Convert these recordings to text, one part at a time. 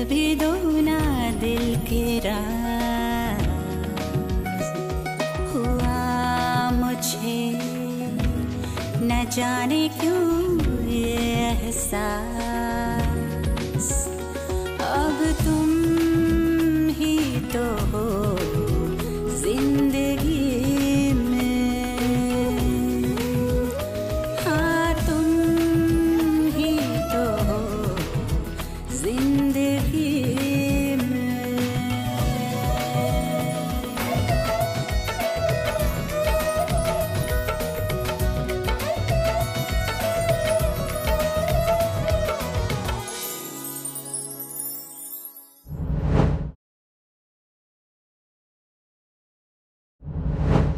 भी दो ना दिल के राज। हुआ मुझे न जाने क्यों ये एहसास, अब तुम ही तो हो जिंदगी में। हाँ तुम ही तो हो जिंदगी में।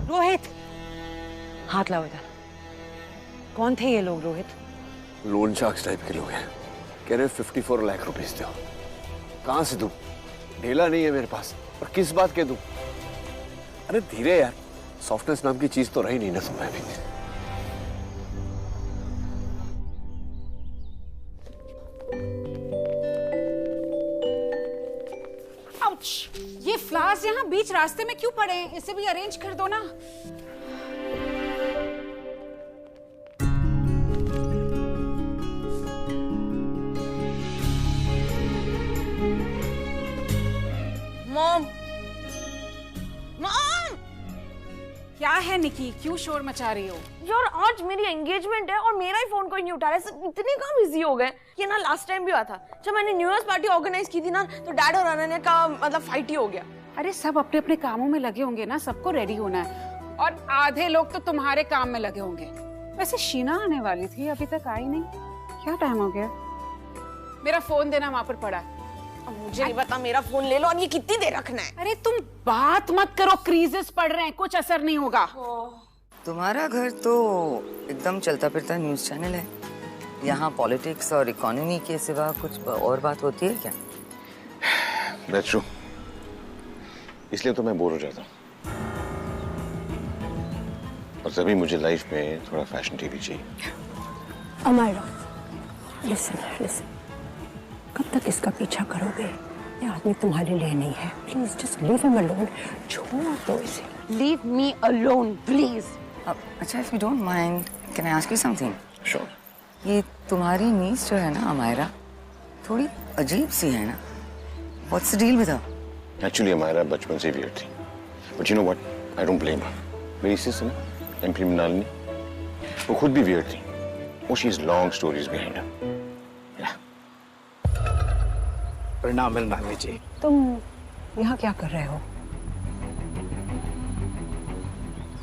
रोहित, हाथ लाओ इधर। कौन थे ये लोग रोहित? लोन शार्क्स टाइप के लोग हैं। कह रहे 54 लाख रुपीस दो। कहां से दूं? ढेला नहीं है मेरे पास, और किस बात के दूं? अरे धीरे यार, सॉफ्टनेस नाम की चीज तो रही नहीं ना तुम्हें अभी। आउच! ये फ्लावर्स यहाँ बीच रास्ते में क्यों पड़े हैं? इसे भी अरेंज कर दो ना। Mom, mom! क्या है निकी, क्यों शोर मचा रही हो? यार आज मेरी एंगेजमेंट है और मेरा ही फोन कोई नहीं उठा रहा है। सब इतने कहाँ बिजी हो गए। ये ना लास्ट टाइम भी हुआ था जब मैंने न्यू ईयर पार्टी ऑर्गेनाइज की थी ना, तो डैड और अनन्या का मतलब फाइट ही हो गया। अरे सब अपने अपने कामों में लगे होंगे ना, सबको रेडी होना है, और आधे लोग तो तुम्हारे काम में लगे होंगे। वैसे शीना आने वाली थी, अभी तक आई नहीं। क्या टाइम हो गया? मेरा फोन देना वहां पर पड़ा है। अब मुझे नहीं पता, मेरा फोन ले लो। और ये कितनी देर रखना है? अरे तुम बात मत करो, क्रीजेस पड़ रहे हैं, कुछ असर नहीं होगा। तुम्हारा घर तो एकदम चलता फिरता न्यूज चैनल है। यहाँ पॉलिटिक्स और इकोनॉमी के सिवा कुछ और बात होती है क्या? That's true. इसलिए तो मैं बोर हो जाता हूँ, और तभी मुझे लाइफ में थोड़ा फैशन टीवी चाहिए। अमायरा, लिसन, कब तक इसका पीछा करोगे? ये आदमी तुम्हारे लिए नहीं है। Please just leave him alone. छोड़ दो इसे। Leave me alone please. अच्छा, if you don't mind, can I ask you something? Sure. ये तुम्हारी नीस जो है ना अमायरा, थोड़ी अजीब सी है ना। What's the deal with her? Actually, हमारा बचपन से वियर्ड थी, but you know what? I don't blame her. मेरी सिस्टर ना, एमपी मृणालिनी, वो खुद भी वियर्ड थी। Oh, she has long stories behind her. Yeah. प्रणाम मृणालिनी जी। तुम यहाँ क्या कर रहे हो?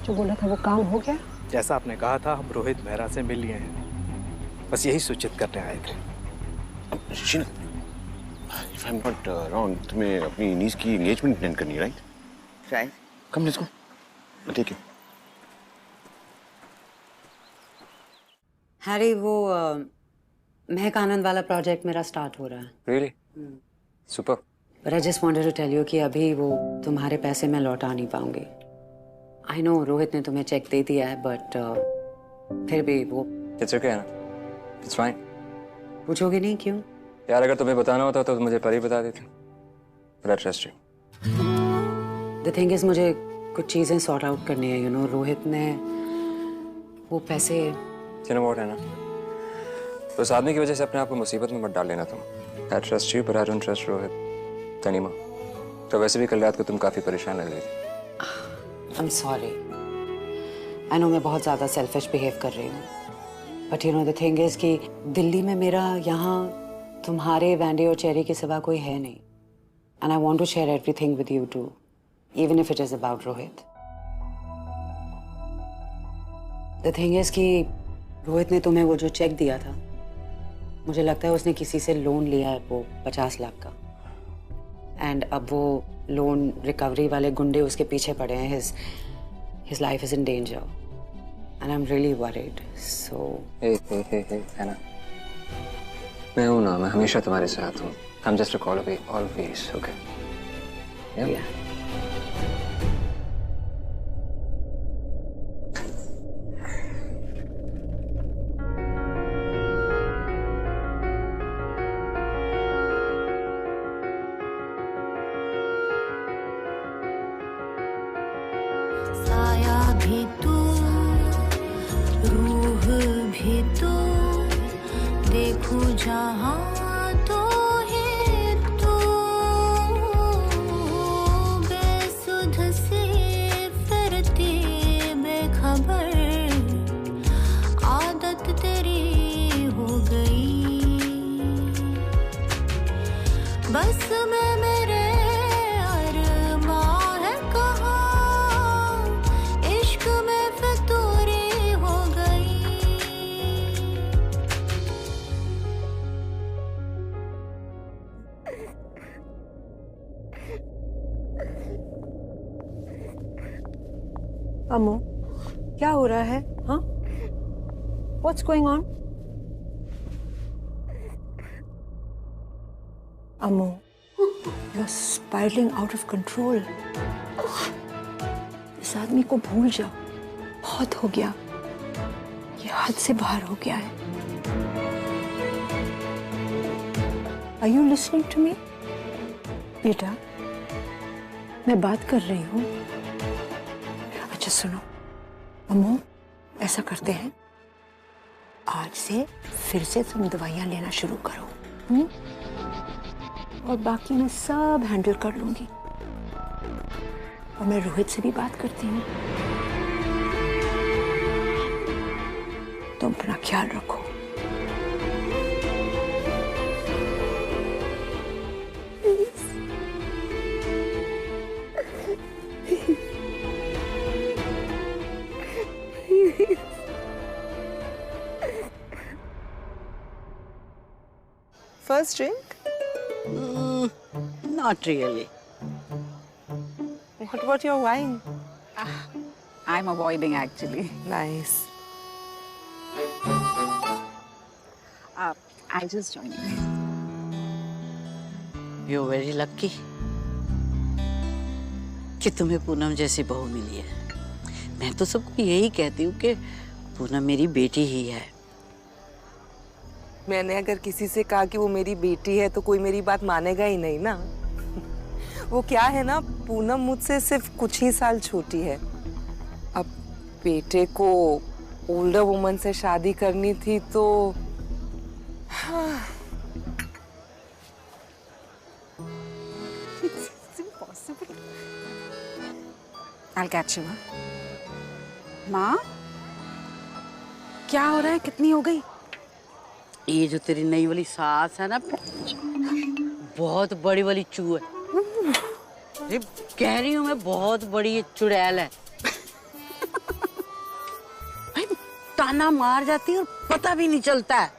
जो बोला था वो काम हो गया? जैसा आपने कहा था, हम रोहित मेहरा से मिल लिए हैं। बस यही सूचित करने आए थे। Sheena, if I'm not wrong, तुम्हें अपनी नीस की एंगेजमेंट अटेंड करनी है, right? Right. Come, let's go. I'll take you. Harry, वो महक आनंद वाला प्रोजेक्ट मेरा स्टार्ट हो रहा है। Really? Super. But I just wanted to tell you कि अभी वो तुम्हारे पैसे मैं लौटा नहीं पाऊंगी। I know रोहित ने तुम्हें चेक दे दिया है, but फिर भी वो। It's okay, ना? It's fine. पूछोगे नहीं क्यों? यार अगर तुम्हें बताना होता तो मुझे पहले ही बता देती। But I trust you. The thing is, मुझे कुछ चीजें सॉर्ट आउट करनी है, रोहित ने वो पैसे। You know what है ना? तो उस आदमी की वजह से अपने आप को मुसीबत में मत डाल लेना तुम। I trust you, but I don't trust Rohit. तनीमा, तो वैसे भी कल रात को तुम काफी परेशान लग रही थी। I'm sorry. I know मैं बहुत ज़्यादा selfish behave कर रही हूँ। But the thing is कि दिल्ली में मेरा यहाँ तुम्हारे वैंडे और चेरी के सिवा कोई है नहीं। And I want to share everything with you too, even if it is about Rohit. The thing is कि रोहित ने तुम्हें वो जो चेक दिया था, मुझे लगता है उसने किसी से लोन लिया है, वो 50 लाख का। एंड अब वो लोन रिकवरी वाले गुंडे उसके पीछे पड़े हैं। His life is in danger and I'm really worried. So hey, है ना? मैं हूँ ना, मैं हमेशा तुम्हारे साथ हूँ। I'm just a call away, always, okay? Yeah. भी तू, रूह भी तू, देखूं जहां तो है तू, बेसुध से फिरती बेखबर, आदत तेरी हो गई। बस मैं मेरे अरमां है कहाँ, इश्क में फितूरी हो गई। अम्मू, क्या हो रहा है? हाँ? What's going on? Ammu, you're spiraling out of control. इस आदमी को भूल जाओ, बहुत हो गया, ये हद से बाहर हो गया है। Are you listening to me? बेटा, मैं बात कर रही हूँ। अच्छा सुनो, अम्मू, ऐसा करते हैं, आज से फिर से तुम दवाइयाँ लेना शुरू करो, और बाकी मैं सब हैंडल कर लूंगी। और मैं रोहित से भी बात करती हूँ। तुम अपना ख्याल रखो। First drink? Not really. What about your wine? I'm avoiding actually. Nice. I'll just join you. You're very lucky कि तुम्हें पूनम जैसी बहू मिली है। मैं तो सबको यही कहती हूँ कि पूनम मेरी बेटी ही है। मैंने अगर किसी से कहा कि वो मेरी बेटी है तो कोई मेरी बात मानेगा ही नहीं ना। वो क्या है ना, पूनम मुझसे सिर्फ कुछ ही साल छोटी है। अब बेटे को ओल्डर वुमन से शादी करनी थी तो It's impossible. I'll catch you. माँ, क्या हो रहा है? कितनी हो गई? ये जो तेरी नई वाली सास है ना, बहुत बड़ी वाली चू है। कह रही हूँ मैं, बहुत बड़ी चुड़ैल है। भाई ताना मार जाती है और पता भी नहीं चलता है।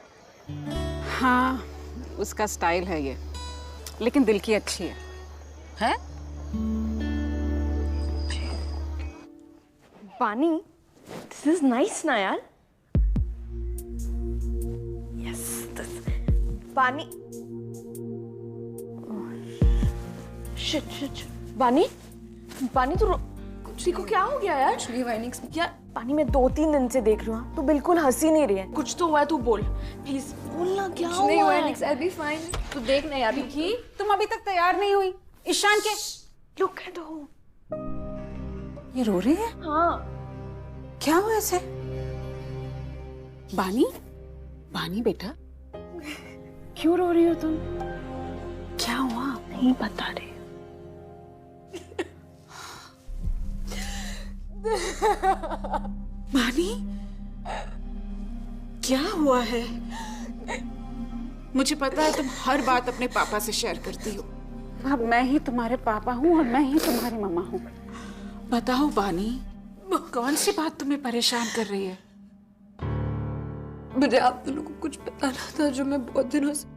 हाँ, उसका स्टाइल है ये, लेकिन दिल की अच्छी है। हैं? पानी, दिस इज नाइस ना यार। यस, पानी। शिट शिट, पानी, पानी तो कुछ को क्या हो गया यार? यार पानी मैं 2-3 दिन से देख रही हूँ, तू बिल्कुल हंसी नहीं रही है। कुछ तो हुआ है, तू बोल प्लीज, बोलना क्या हुआ है? नहीं हुआ है, I'll be fine. तू देख ना यार। विकी, तुम अभी तक तैयार नहीं हुई। ईशान के लुक एट हो, ये रो रही है। हाँ, क्या हुआ ऐसे? बानी, बानी बेटा, क्यों रो रही हो तुम? क्या हुआ? नहीं बता रहे। बानी, क्या हुआ है? मुझे पता है तुम हर बात अपने पापा से शेयर करती हो। अब मैं ही तुम्हारे पापा हूँ और मैं ही तुम्हारी मम्मा हूँ। बताओ बानी, कौन सी बात तुम्हें परेशान कर रही है? मुझे आप दोनों को कुछ बताना था जो मैं बहुत दिनों से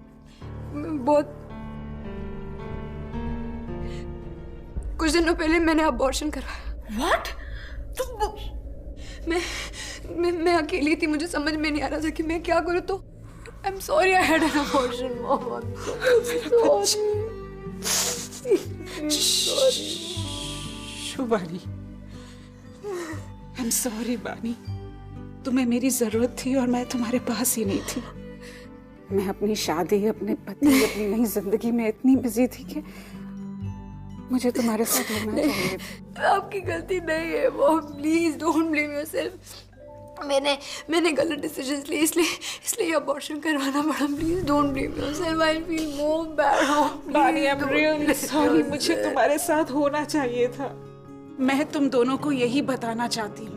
कुछ दिनों पहले मैंने अबॉर्शन करवाया। What? मैं अकेली थी, मुझे समझ में नहीं आ रहा था कि मैं क्या करूं, तो I'm sorry I had an abortion, Mom. I'm sorry. शुभानी, I'm sorry बानी, तुम्हें मेरी जरूरत थी और मैं तुम्हारे पास ही नहीं थी। मैं अपनी शादी, अपने पति, अपनी नई जिंदगी में इतनी बिजी थी कि मुझे तुम्हारे साथ होना चाहिए। आपकी गलती नहीं है mom, please don't blame yourself. मैंने गलत डिसीजंस लिए, इसलिए अबॉर्शन करवाना पड़ा। Please don't blame yourself, I feel more bad. बानी, आई एम रियली सॉरी, मुझे तुम्हारे साथ होना चाहिए था। मैं तुम दोनों को यही बताना चाहती हूँ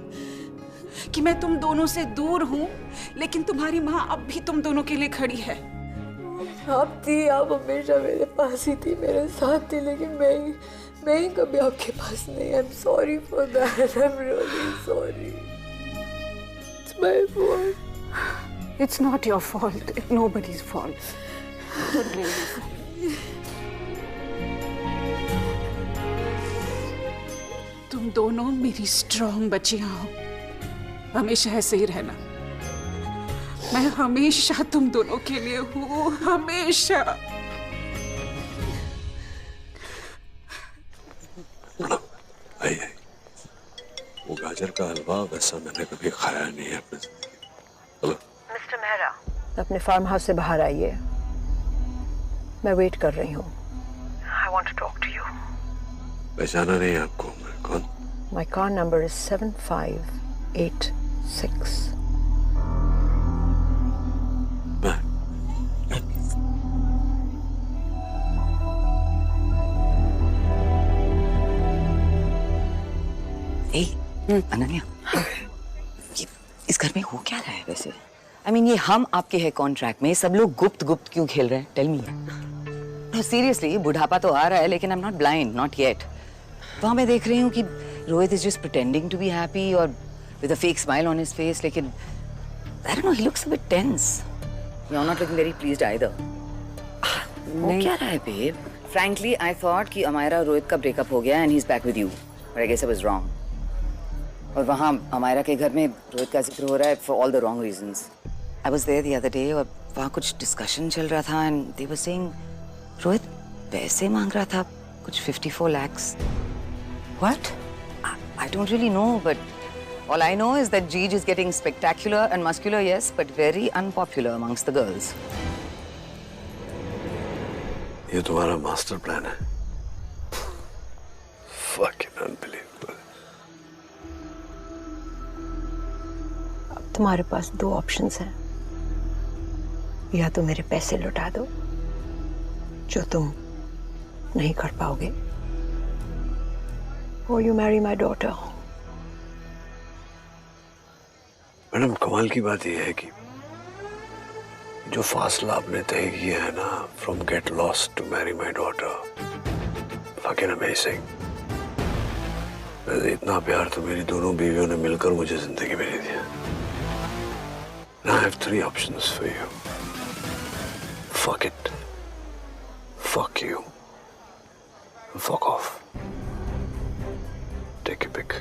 कि मैं तुम दोनों से दूर हूँ, लेकिन तुम्हारी माँ अब भी तुम दोनों के लिए खड़ी है। आप थी, आप हमेशा मेरे पास ही थी, मेरे साथ थी, लेकिन मैं ही कभी आपके पास नहीं। I am sorry for that, I am really sorry. It's my fault. It's not your fault, it's nobody's fault. Don't blame yourself. तुम दोनों मेरी स्ट्रॉन्ग बच्चियां हो, हमेशा ऐसे ही रहना। मैं हमेशा तुम दोनों के लिए हूँ, हमेशा। आइए, वो गाजर का हलवा वैसा मैंने कभी खाया नहीं है अपने जिंदगी। हेलो मिस्टर मेहरा, अपने फार्म हाउस से बाहर आइए, मैं वेट कर रही हूँ। I want to talk to you. पहचाना नहीं आपको, मैं कौन? My car number is 7586। Ananya, ये इस घर में हो क्या रहा है वैसे? I mean, ये हम आपके हैं कॉन्ट्रैक्ट में, सब लोग गुप्त गुप्त क्यों खेल रहे हैं? Tell me. सीरियसली, बुढ़ापा तो आ रहा है, लेकिन I am not blind, not yet. वहां मैं देख रही हूँ कि Rohit is just pretending to be happy और with a fake smile on his face, लेकिन I don't know, he looks a bit tense. You are not looking very pleased either. वो क्या रहा है बेब? फ्रैंकली आई थॉट कि अमायरा रोहित का breakup हो गया and he is back with you, but I guess I was wrong. और वहाँ अमायरा के घर में रोहित का जिक्र हो रहा है for all the wrong reasons. I was there the other day और वहाँ कुछ डिस्कशन चल रहा था and they were saying Rohit पैसे मांग रहा था, कुछ 54 lakhs. What? I don't really know, but all I know is that Jeej is getting spectacular and muscular, yes, but very unpopular amongst the girls. ये तुम्हारा मास्टर प्लान है? Fucking unbelievable. अब तुम्हारे पास 2 ऑप्शंस हैं, या तो मेरे पैसे लौटा दो जो तुम नहीं कर पाओगे, or you marry my daughter. Madam, कमाल की बात यह है कि जो फासला आपने तय किया है ना, from get lost to marry my daughter, fucking amazing. वैसे इतना प्यार तो मेरी दोनों बीवियों ने मिलकर मुझे जिंदगी में नहीं दिया. Now I have 3 options for you. Fuck it. Fuck you. Fuck off. Take your pick.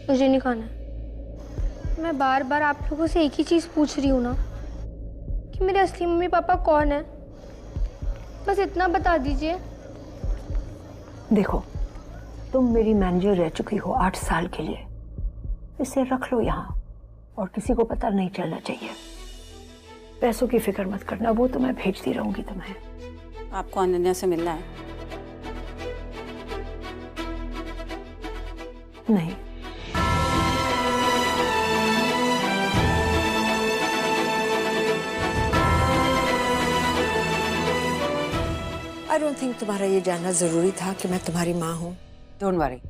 मुझे नहीं खाना। मैं बार बार आप लोगों से एक ही चीज़ पूछ रही हूँ ना कि मेरे असली मम्मी पापा कौन है। बस इतना बता दीजिए। देखो, तुम मेरी मैनेजर रह चुकी हो 8 साल के लिए। इसे रख लो यहाँ और किसी को पता नहीं चलना चाहिए। पैसों की फिक्र मत करना, वो तो मैं भेजती रहूंगी तुम्हें। आपको अनन्या से मिलना है? नहीं। आई डोंट थिंक तुम्हारा ये जानना जरूरी था कि मैं तुम्हारी माँ हूँ। डोंट वरी,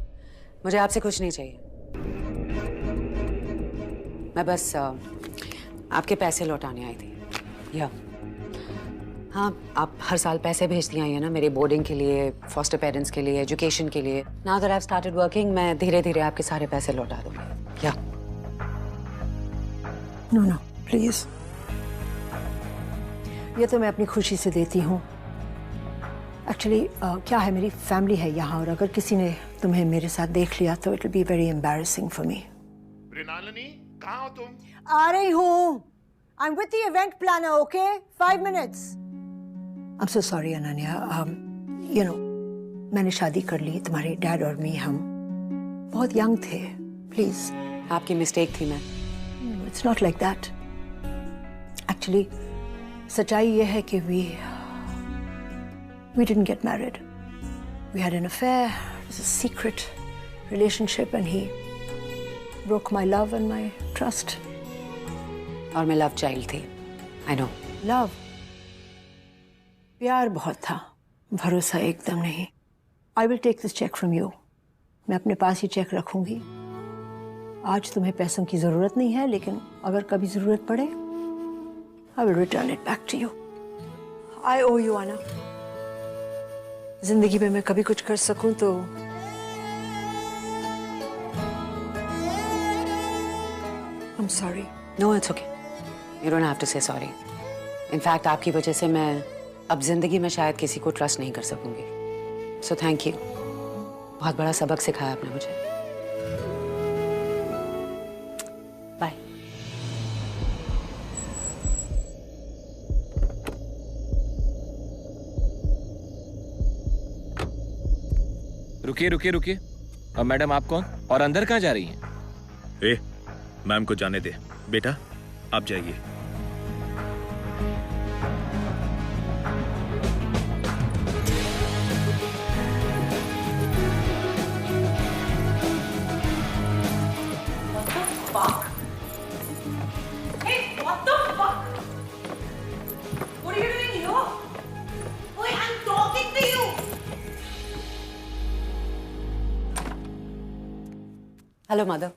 मुझे आपसे कुछ नहीं चाहिए। मैं बस आपके पैसे लौटाने आई थी। या हाँ, आप हर साल पैसे भेजती आई हैं ना मेरे बोर्डिंग के लिए, फॉस्टर पेरेंट्स के लिए, एजुकेशन के लिए। Now that I have started working, मैं धीरे धीरे आपके सारे पैसे लौटा दूंगी। या नो नो प्लीज, ये तो मैं अपनी खुशी से देती हूँ। एक्चुअली क्या है, मेरी फैमिली है यहाँ, और अगर किसी ने तुम्हें मेरे साथ देख लिया तो it will be very embarrassing for me. Mrinalini, कहाँ हो तुम? आ रही हूँ। I'm with the event planner, okay? 5 minutes. I'm so sorry, Ananya. You know, मैंने शादी कर ली। तुम्हारे डैड और मैं, हम बहुत यंग थे। Please. आपकी मिस्टेक थी ma'am. It's not like that. Actually, सच्चाई ये है कि we didn't get married. We had an affair. It was a secret relationship, and he broke my love and my trust. और मैं लव चाइल्ड थी। I know. Love, प्यार बहुत था, भरोसा एकदम नहीं। I will take this cheque from you. मैं अपने पास ही चेक रखूंगी। आज तुम्हें पैसों की जरूरत नहीं है, लेकिन अगर कभी जरूरत पड़े I will return it back to you. I owe you आना। जिंदगी में मैं कभी कुछ कर सकूं तो I'm sorry. No, it's okay. You don't have to say sorry. In fact, आपकी वजह से मैं अब जिंदगी में शायद किसी को ट्रस्ट नहीं कर सकूंगी। So thank you. बहुत बड़ा सबक सिखाया आपने मुझे। Bye. रुकिए रुकिए रुकिए। अब मैडम आप कौन और अंदर कहाँ जा रही हैं? मैम को जाने दे। बेटा आप जाइए। Hello, mother.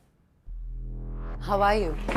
How are you?